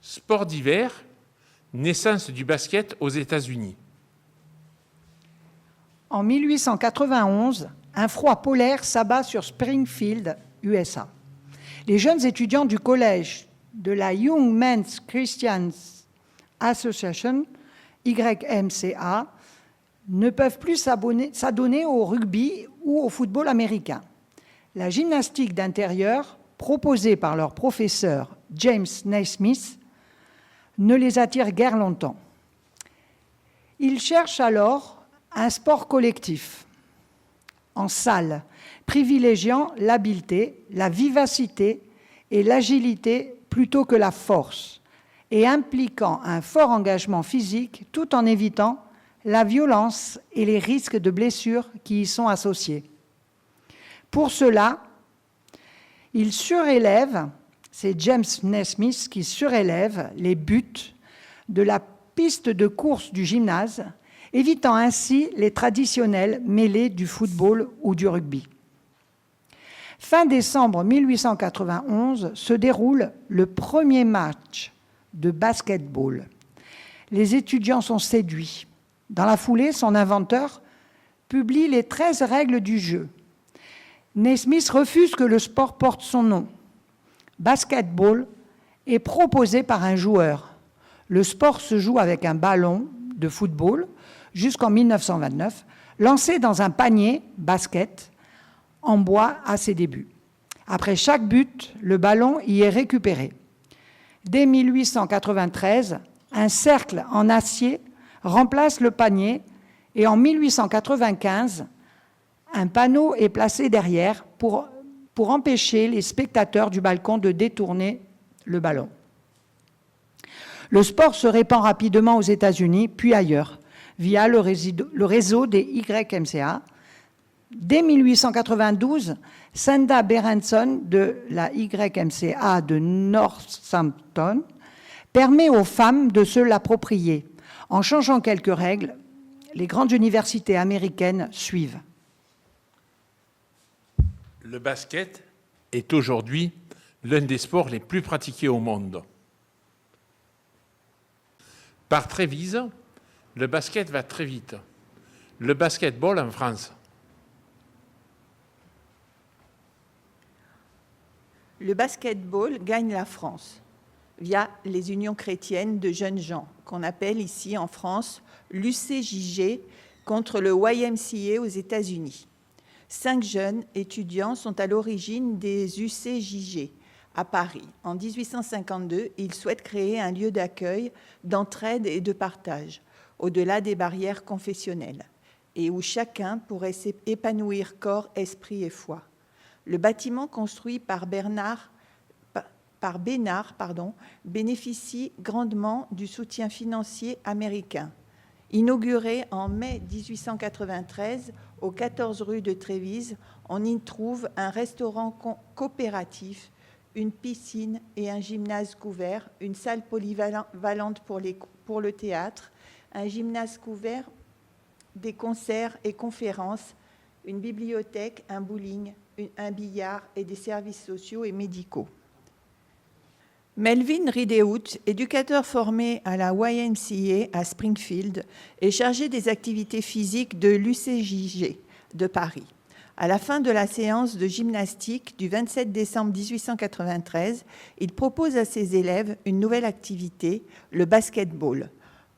Sport d'hiver, naissance du basket aux États-Unis. En 1891, un froid polaire s'abat sur Springfield, USA. Les jeunes étudiants du collège de la Young Men's Christian Association, YMCA, ne peuvent plus s'adonner au rugby ou au football américain. La gymnastique d'intérieur, proposée par leur professeur James Naismith, ne les attire guère longtemps. Ils cherchent alors un sport collectif, en salle, privilégiant l'habileté, la vivacité et l'agilité plutôt que la force, et impliquant un fort engagement physique tout en évitant la violence et les risques de blessures qui y sont associés. Pour cela, il surélève, c'est James Naismith qui surélève les buts de la piste de course du gymnase, évitant ainsi les traditionnelles mêlées du football ou du rugby. Fin décembre 1891 se déroule le premier match de basketball. Les étudiants sont séduits. Dans la foulée, son inventeur publie les 13 règles du jeu. Naismith refuse que le sport porte son nom. Basketball est proposé par un joueur. Le sport se joue avec un ballon de football jusqu'en 1929, lancé dans un panier basket en bois à ses débuts. Après chaque but, le ballon y est récupéré. Dès 1893, un cercle en acier remplace le panier et en 1895, un panneau est placé derrière pour empêcher les spectateurs du balcon de détourner le ballon. Le sport se répand rapidement aux États-Unis, puis ailleurs, via le réseau des YMCA. Dès 1892, Senda Berenson de la YMCA de Northampton permet aux femmes de se l'approprier. En changeant quelques règles, les grandes universités américaines suivent. Le basket est aujourd'hui l'un des sports les plus pratiqués au monde. Par Trévise, le basket va très vite. Le basketball en France. Le basketball gagne la France via les unions chrétiennes de jeunes gens, qu'on appelle ici en France l'UCJG, contre le YMCA aux États-Unis. 5 jeunes étudiants sont à l'origine des UCJG à Paris. En 1852, ils souhaitent créer un lieu d'accueil, d'entraide et de partage, au-delà des barrières confessionnelles, et où chacun pourrait s'épanouir corps, esprit et foi. Le bâtiment construit par Bénard, bénéficie grandement du soutien financier américain. Inauguré en mai 1893 au 14 rue de Trévise, on y trouve un restaurant coopératif, une piscine et un gymnase couvert, une salle polyvalente pour le théâtre, un gymnase couvert, des concerts et conférences, une bibliothèque, un bowling, un billard et des services sociaux et médicaux. Melvin Rideout, éducateur formé à la YMCA à Springfield, est chargé des activités physiques de l'UCJG de Paris. À la fin de la séance de gymnastique du 27 décembre 1893, il propose à ses élèves une nouvelle activité, le basketball.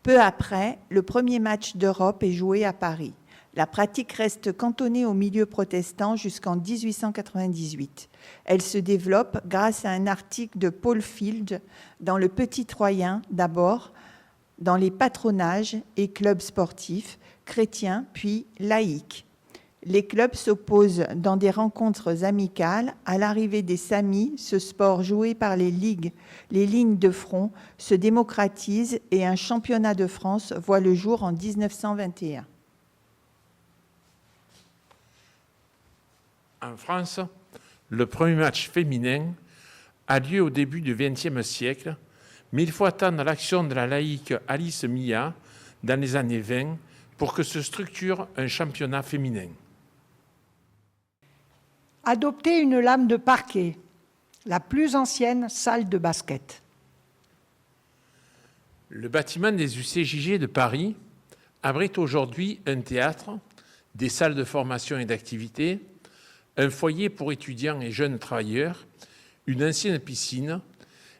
Peu après, le premier match d'Europe est joué à Paris. La pratique reste cantonnée au milieu protestant jusqu'en 1898. Elle se développe grâce à un article de Paul Field dans le Petit Troyen d'abord, dans les patronages et clubs sportifs, chrétiens puis laïques. Les clubs s'opposent dans des rencontres amicales. À l'arrivée des Samis, ce sport joué par les lignes de front, se démocratise et un championnat de France voit le jour en 1921. En France, le premier match féminin a lieu au début du XXe siècle, mais il faut attendre l'action de la laïque Alice Millat dans les années 20 pour que se structure un championnat féminin. Adopter une lame de parquet, la plus ancienne salle de basket. Le bâtiment des UCJG de Paris abrite aujourd'hui un théâtre, des salles de formation et d'activité, un foyer pour étudiants et jeunes travailleurs, une ancienne piscine,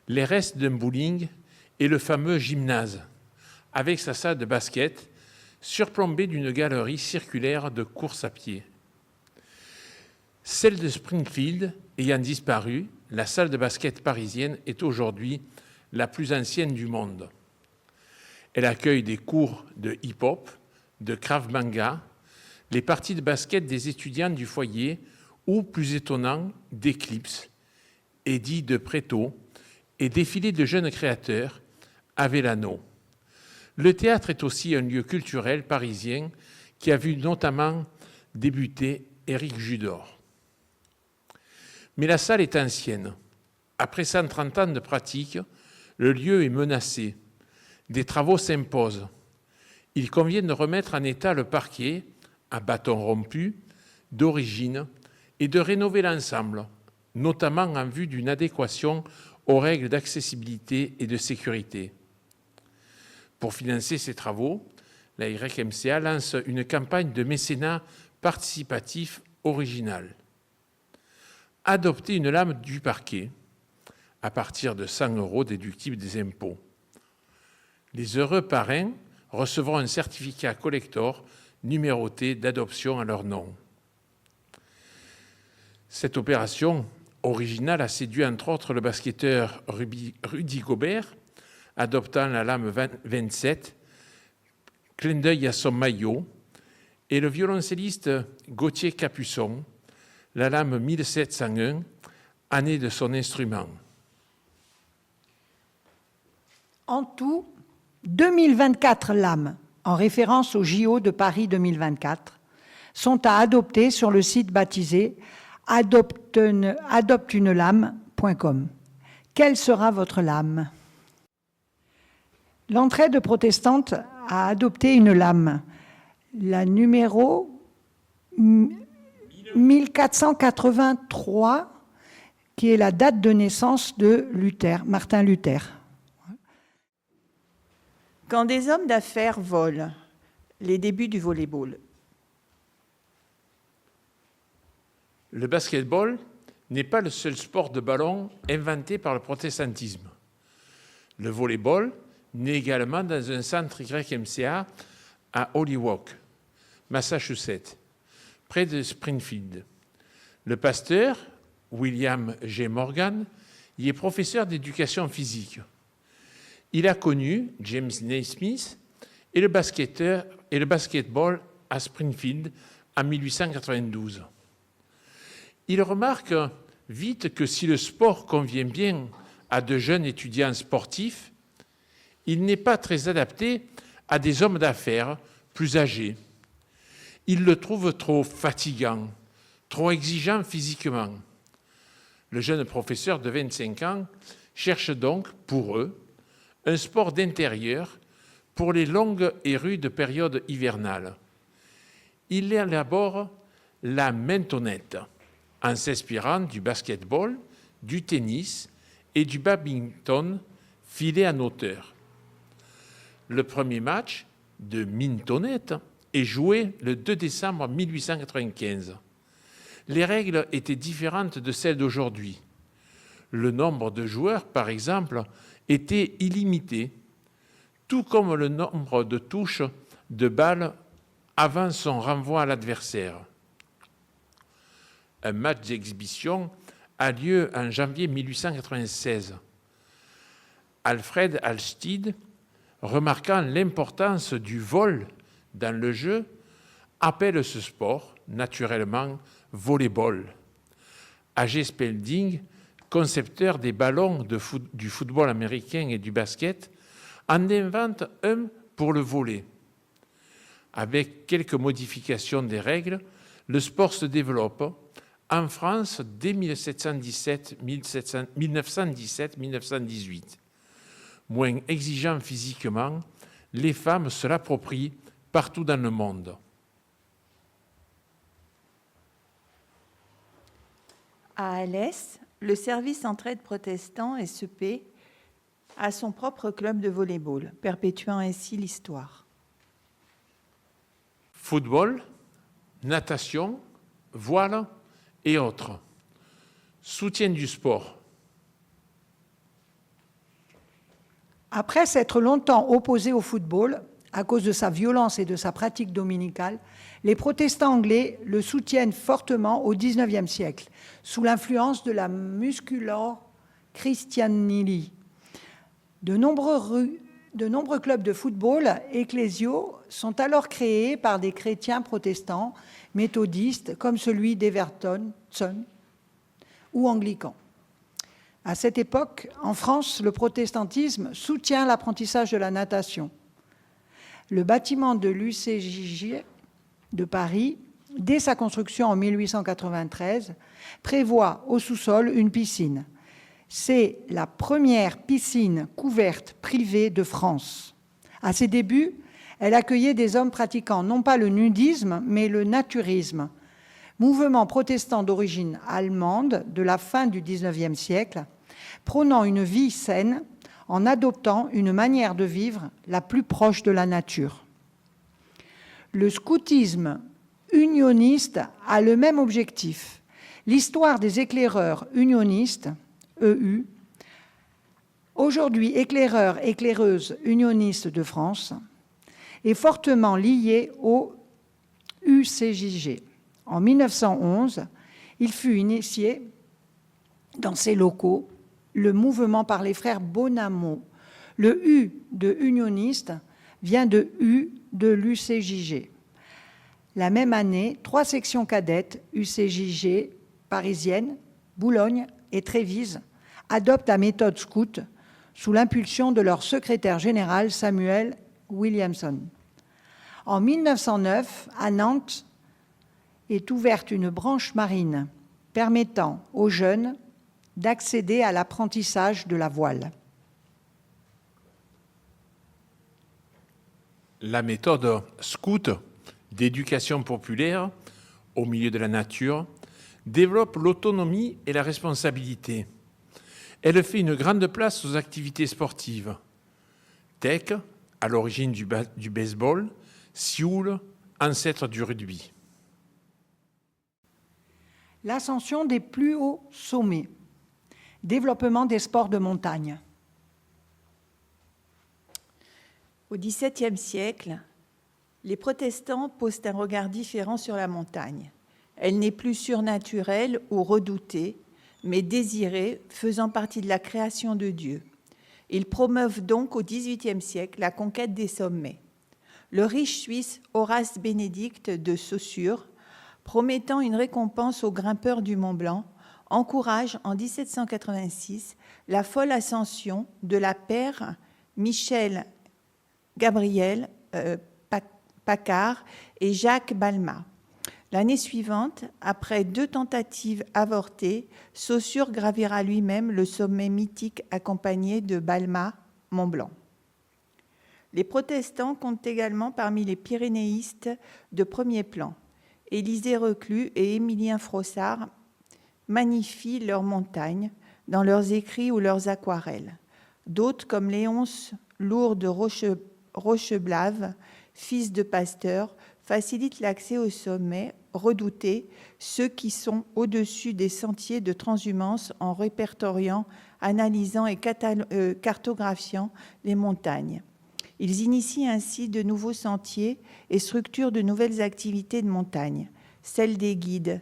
les restes d'un bowling et le fameux gymnase, avec sa salle de basket, surplombée d'une galerie circulaire de course à pied. Celle de Springfield ayant disparu, la salle de basket parisienne est aujourd'hui la plus ancienne du monde. Elle accueille des cours de hip-hop, de Krav Maga, les parties de basket des étudiants du foyer ou, plus étonnant, d'Eclipse, Eddie de Préto et défilés de jeunes créateurs à Vélano. Le théâtre est aussi un lieu culturel parisien qui a vu notamment débuter Éric Judor. Mais la salle est ancienne. Après 130 ans de pratique, le lieu est menacé. Des travaux s'imposent. Il convient de remettre en état le parquet, à bâton rompu, d'origine, et de rénover l'ensemble, notamment en vue d'une adéquation aux règles d'accessibilité et de sécurité. Pour financer ces travaux, la YMCA lance une campagne de mécénat participatif original. Adopter une lame du parquet à partir de 100 € déductibles des impôts. Les heureux parrains recevront un certificat collector numéroté d'adoption à leur nom. Cette opération originale a séduit entre autres le basketteur Rudy Gobert, adoptant la lame 27, clin d'œil à son maillot, et le violoncelliste Gauthier Capuçon, la lame 1701, année de son instrument. En tout, 2024 lames, en référence au JO de Paris 2024, sont à adopter sur le site baptisé adopteunelame.com. Quelle sera votre lame? L'entraide protestante a adopté une lame, la numéro 1483, qui est la date de naissance de Luther, Martin Luther. Quand des hommes d'affaires volent, les débuts du volleyball. Le basketball n'est pas le seul sport de ballon inventé par le protestantisme. Le volleyball naît également dans un centre YMCA à Holyoke, Massachusetts, près de Springfield. Le pasteur, William G. Morgan, y est professeur d'éducation physique. Il a connu James Naismith et le basketball à Springfield en 1892. Il remarque vite que si le sport convient bien à de jeunes étudiants sportifs, il n'est pas très adapté à des hommes d'affaires plus âgés. Il le trouve trop fatigant, trop exigeant physiquement. Le jeune professeur de 25 ans cherche donc, pour eux, un sport d'intérieur pour les longues et rudes périodes hivernales. Il élabore la maintonnette, en s'inspirant du basketball, du tennis et du badminton filé en hauteur. Le premier match de mintonnette est joué le 2 décembre 1895. Les règles étaient différentes de celles d'aujourd'hui. Le nombre de joueurs, par exemple, était illimité, tout comme le nombre de touches de balles avant son renvoi à l'adversaire. Un match d'exhibition a lieu en janvier 1896. Alfred Halstead, remarquant l'importance du vol dans le jeu, appelle ce sport, naturellement, volleyball. A.G. Spalding, concepteur des ballons du football américain et du basket, en invente un pour le volley. Avec quelques modifications des règles, le sport se développe en France dès 1917-1918. Moins exigeant physiquement, les femmes se l'approprient partout dans le monde. À Alès, le service entraide protestant SEP a son propre club de volley-ball, perpétuant ainsi l'histoire. Football, natation, voile et autres. Soutien du sport. Après s'être longtemps opposés au football, à cause de sa violence et de sa pratique dominicale, les protestants anglais le soutiennent fortement au XIXe siècle, sous l'influence de la Musculor Christianili. De nombreux clubs de football ecclésiaux sont alors créés par des chrétiens protestants, méthodistes, comme celui d'Everton ou anglicans. À cette époque, en France, le protestantisme soutient l'apprentissage de la natation. Le bâtiment de l'UCJJ de Paris, dès sa construction en 1893, prévoit au sous-sol une piscine. C'est la première piscine couverte privée de France. À ses débuts, elle accueillait des hommes pratiquant non pas le nudisme, mais le naturisme, mouvement protestant d'origine allemande de la fin du XIXe siècle, prônant une vie saine en adoptant une manière de vivre la plus proche de la nature. Le scoutisme unioniste a le même objectif. L'histoire des éclaireurs unionistes, EU, aujourd'hui éclaireurs, éclaireuses unionistes de France, est fortement liée au UCJG. En 1911, il fut initié dans ses locaux le mouvement par les frères Bonamo. Le U de unioniste vient de U de l'UCJG. La même année, 3 sections cadettes UCJG parisiennes, Boulogne et Trévise adoptent la méthode scout sous l'impulsion de leur secrétaire général Samuel Williamson. En 1909, à Nantes, est ouverte une branche marine permettant aux jeunes d'accéder à l'apprentissage de la voile. La méthode scout d'éducation populaire au milieu de la nature développe l'autonomie et la responsabilité. Elle fait une grande place aux activités sportives. Tech, à l'origine du baseball, Sioule, ancêtre du rugby. L'ascension des plus hauts sommets. Développement des sports de montagne. Au XVIIe siècle, les protestants posent un regard différent sur la montagne. Elle n'est plus surnaturelle ou redoutée, mais désirée, faisant partie de la création de Dieu. Ils promeuvent donc au XVIIIe siècle la conquête des sommets. Le riche Suisse Horace Bénédict de Saussure, promettant une récompense aux grimpeurs du Mont Blanc, encourage en 1786 la folle ascension de la paire Michel Gabriel Paccard et Jacques Balmat. L'année suivante, après 2 tentatives avortées, Saussure gravira lui-même le sommet mythique accompagné de Balmat-Mont-Blanc. Les protestants comptent également parmi les pyrénéistes de premier plan. Élisée Reclus et Émilien Frossard magnifient leurs montagnes dans leurs écrits ou leurs aquarelles. D'autres, comme Léonce Lourd de Rocheblave, fils de pasteur, facilitent l'accès aux sommets redoutés, ceux qui sont au-dessus des sentiers de transhumance en répertoriant, analysant et cartographiant les montagnes. Ils initient ainsi de nouveaux sentiers et structurent de nouvelles activités de montagne, celles des guides.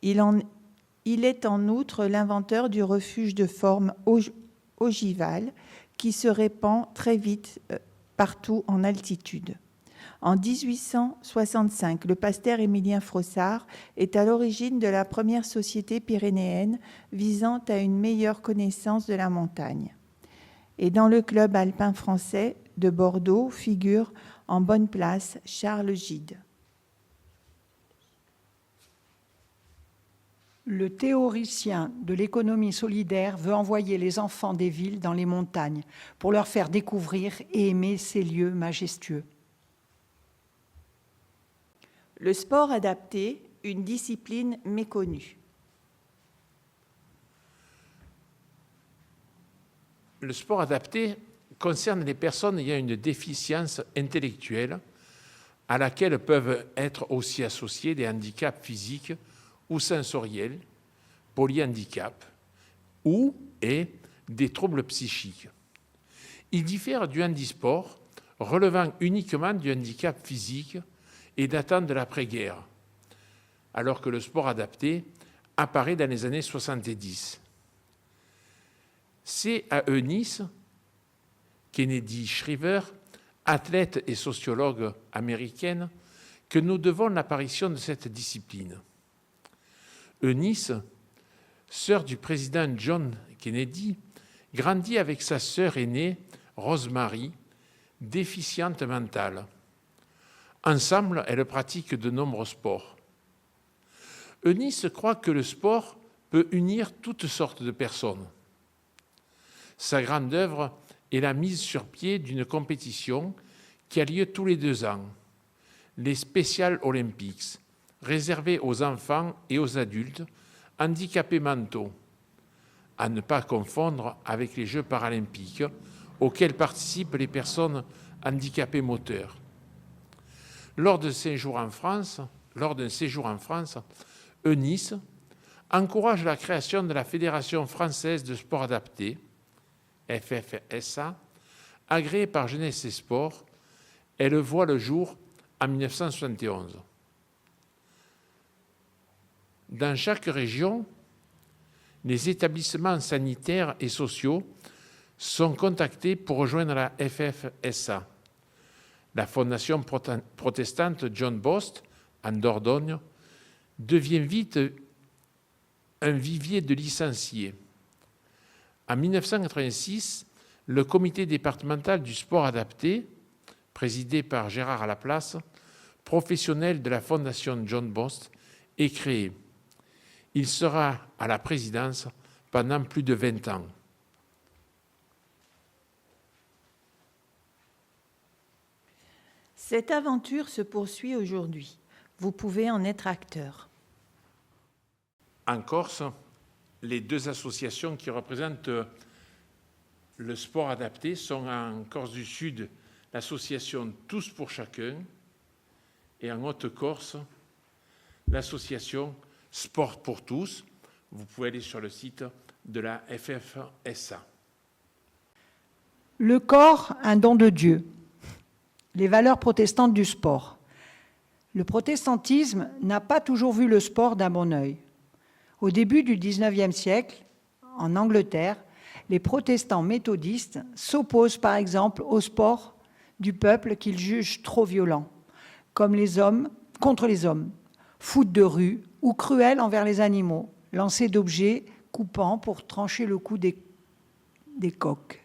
Il est en outre l'inventeur du refuge de forme ogivale qui se répand très vite partout en altitude. En 1865, le pasteur Émilien Frossard est à l'origine de la première société pyrénéenne visant à une meilleure connaissance de la montagne. Et dans le club alpin français de Bordeaux figure en bonne place Charles Gide. Le théoricien de l'économie solidaire veut envoyer les enfants des villes dans les montagnes pour leur faire découvrir et aimer ces lieux majestueux. Le sport adapté, une discipline méconnue. Le sport adapté concerne les personnes ayant une déficience intellectuelle à laquelle peuvent être aussi associés des handicaps physiques ou sensoriels, polyhandicaps ou des troubles psychiques. Il diffère du handisport relevant uniquement du handicap physique et datant de l'après-guerre, alors que le sport adapté apparaît dans les années 70. C'est à Eunice Kennedy Shriver, athlète et sociologue américaine, que nous devons l'apparition de cette discipline. Eunice, sœur du président John Kennedy, grandit avec sa sœur aînée, Rosemary, déficiente mentale. Ensemble, elles pratiquent de nombreux sports. Eunice croit que le sport peut unir toutes sortes de personnes. Sa grande œuvre est la mise sur pied d'une compétition qui a lieu tous les 2 ans, les Special Olympics, réservés aux enfants et aux adultes handicapés mentaux, à ne pas confondre avec les Jeux paralympiques auxquels participent les personnes handicapées moteurs. Lors d'un séjour en France, Eunice encourage la création de la Fédération française de sport adapté, FFSA, agréée par Jeunesse et Sport. Elle voit le jour en 1971. Dans chaque région, les établissements sanitaires et sociaux sont contactés pour rejoindre la FFSA. La fondation protestante John Bost, en Dordogne, devient vite un vivier de licenciés. En 1986, le comité départemental du sport adapté, présidé par Gérard Laplace, professionnel de la fondation John Bost, est créé. Il sera à la présidence pendant plus de 20 ans. Cette aventure se poursuit aujourd'hui. Vous pouvez en être acteur. En Corse, les 2 associations qui représentent le sport adapté sont en Corse du Sud, l'association Tous pour chacun, et en Haute-Corse, l'association Sport pour tous. Vous pouvez aller sur le site de la FFSA. Le corps, un don de Dieu. Les valeurs protestantes du sport. Le protestantisme n'a pas toujours vu le sport d'un bon œil. Au début du XIXe siècle, en Angleterre, les protestants méthodistes s'opposent par exemple au sport du peuple qu'ils jugent trop violent, comme les hommes contre les hommes, foot de rue ou cruel envers les animaux, lancer d'objets coupants pour trancher le cou des coqs.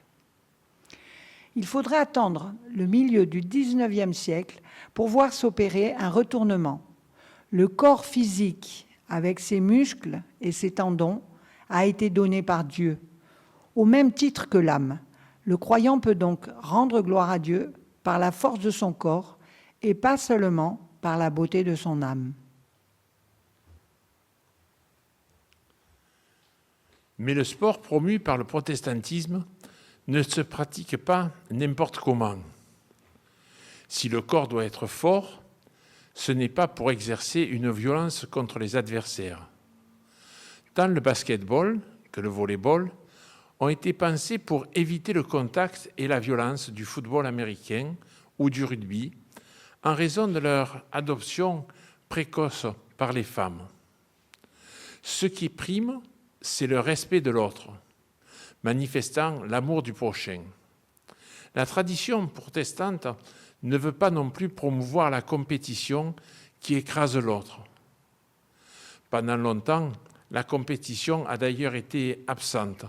Il faudrait attendre le milieu du XIXe siècle pour voir s'opérer un retournement. Le corps physique, avec ses muscles et ses tendons, a été donné par Dieu, au même titre que l'âme. Le croyant peut donc rendre gloire à Dieu par la force de son corps et pas seulement par la beauté de son âme. Mais le sport promu par le protestantisme ne se pratique pas n'importe comment. Si le corps doit être fort, ce n'est pas pour exercer une violence contre les adversaires. Tant le basketball que le volleyball ont été pensés pour éviter le contact et la violence du football américain ou du rugby en raison de leur adoption précoce par les femmes. Ce qui prime, c'est le respect de l'autre, manifestant l'amour du prochain. La tradition protestante ne veut pas non plus promouvoir la compétition qui écrase l'autre. Pendant longtemps, la compétition a d'ailleurs été absente,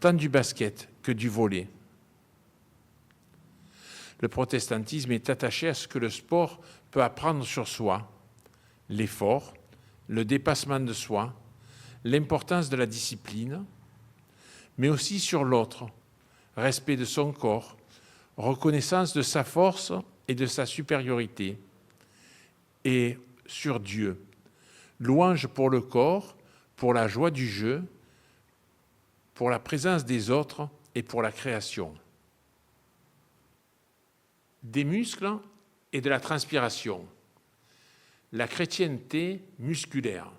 tant du basket que du volley. Le protestantisme est attaché à ce que le sport peut apprendre sur soi, l'effort, le dépassement de soi, l'importance de la discipline, mais aussi sur l'autre, respect de son corps, reconnaissance de sa force et de sa supériorité, et sur Dieu, louange pour le corps, pour la joie du jeu, pour la présence des autres et pour la création. Des muscles et de la transpiration. La chrétienté musculaire.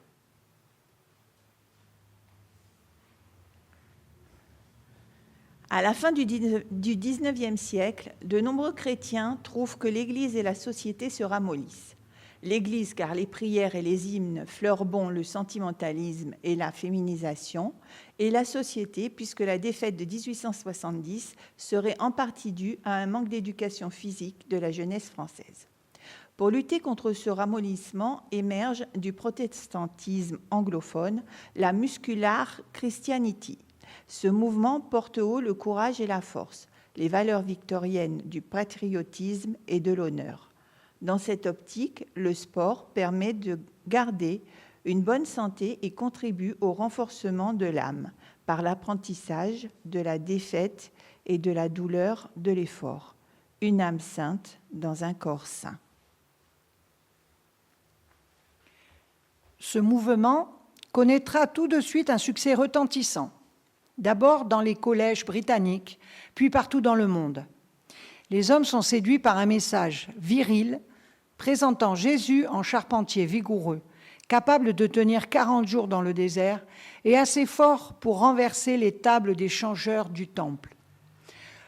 À la fin du XIXe siècle, de nombreux chrétiens trouvent que l'Église et la société se ramollissent. L'Église, car les prières et les hymnes fleurbont le sentimentalisme et la féminisation, et la société, puisque la défaite de 1870 serait en partie due à un manque d'éducation physique de la jeunesse française. Pour lutter contre ce ramollissement émerge du protestantisme anglophone la Muscular Christianity. Ce mouvement porte haut le courage et la force, les valeurs victoriennes du patriotisme et de l'honneur. Dans cette optique, le sport permet de garder une bonne santé et contribue au renforcement de l'âme par l'apprentissage de la défaite et de la douleur de l'effort. Une âme sainte dans un corps sain. Ce mouvement connaîtra tout de suite un succès retentissant, d'abord dans les collèges britanniques, puis partout dans le monde. Les hommes sont séduits par un message viril présentant Jésus en charpentier vigoureux, capable de tenir 40 jours dans le désert et assez fort pour renverser les tables des changeurs du temple.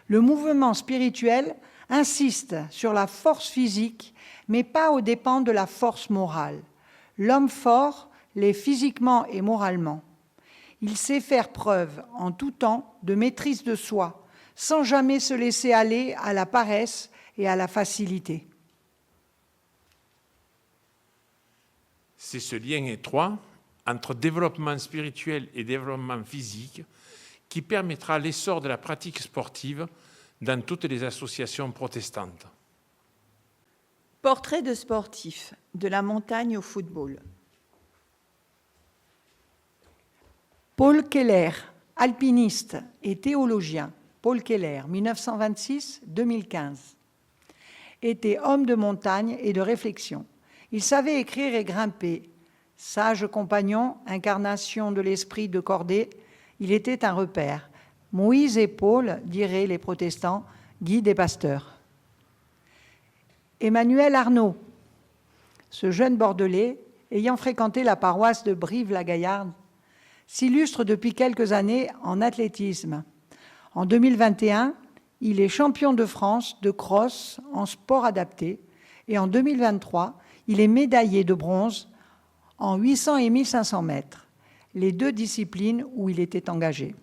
Le mouvement spirituel insiste sur la force physique, mais pas aux dépens de la force morale. L'homme fort l'est physiquement et moralement. Il sait faire preuve en tout temps de maîtrise de soi, sans jamais se laisser aller à la paresse et à la facilité. C'est ce lien étroit entre développement spirituel et développement physique qui permettra l'essor de la pratique sportive dans toutes les associations protestantes. Portrait de sportif, de la montagne au football. Paul Keller, alpiniste et théologien, Paul Keller, 1926-2015, était homme de montagne et de réflexion. Il savait écrire et grimper. Sage compagnon, incarnation de l'esprit de Cordée, il était un repère. Moïse et Paul, diraient les protestants, guides et pasteurs. Emmanuel Arnaud, ce jeune Bordelais, ayant fréquenté la paroisse de Brive-la-Gaillarde, s'illustre depuis quelques années en athlétisme. En 2021, il est champion de France de cross en sport adapté et en 2023, il est médaillé de bronze en 800 et 1500 mètres, les deux disciplines où il était engagé.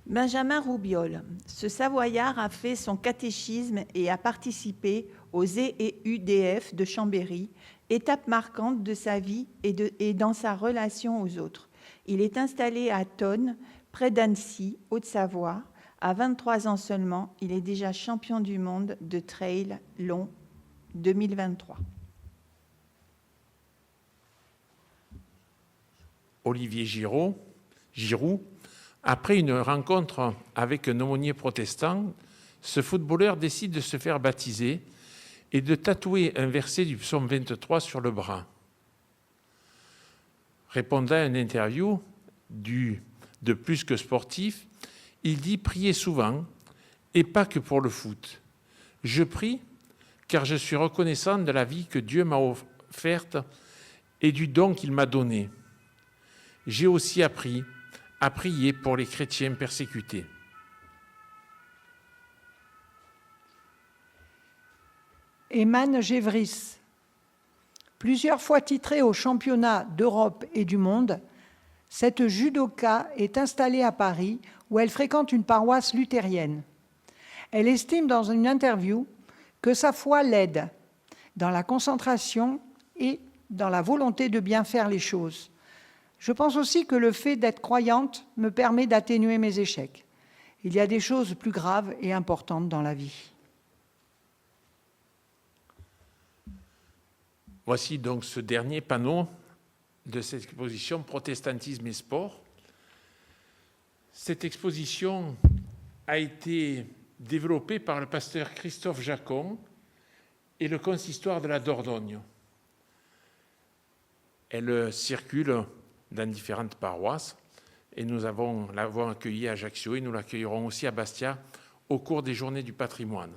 Benjamin Roubiol, ce Savoyard a fait son catéchisme et a participé aux EUDF de Chambéry, étape marquante de sa vie et dans sa relation aux autres. Il est installé à Tonnes, près d'Annecy, Haute-Savoie. À 23 ans seulement, il est déjà champion du monde de trail long 2023. Olivier Giroud, après une rencontre avec un aumônier protestant, ce footballeur décide de se faire baptiser et de tatouer un verset du psaume 23 sur le bras. Répondant à une interview de Plus que sportif, il dit « Priez souvent, et pas que pour le foot. Je prie car je suis reconnaissant de la vie que Dieu m'a offerte et du don qu'il m'a donné. J'ai aussi appris à prier pour les chrétiens persécutés. » Eman Gévris, plusieurs fois titrée aux championnats d'Europe et du monde, cette judoka est installée à Paris où elle fréquente une paroisse luthérienne. Elle estime dans une interview que sa foi l'aide dans la concentration et dans la volonté de bien faire les choses. Je pense aussi que le fait d'être croyante me permet d'atténuer mes échecs. Il y a des choses plus graves et importantes dans la vie. Voici donc ce dernier panneau de cette exposition « Protestantisme et sport ». Cette exposition a été développée par le pasteur Christophe Jacon et le consistoire de la Dordogne. Elle circule dans différentes paroisses. Et nous l'avons accueilli à Ajaccio et nous l'accueillerons aussi à Bastia au cours des Journées du patrimoine.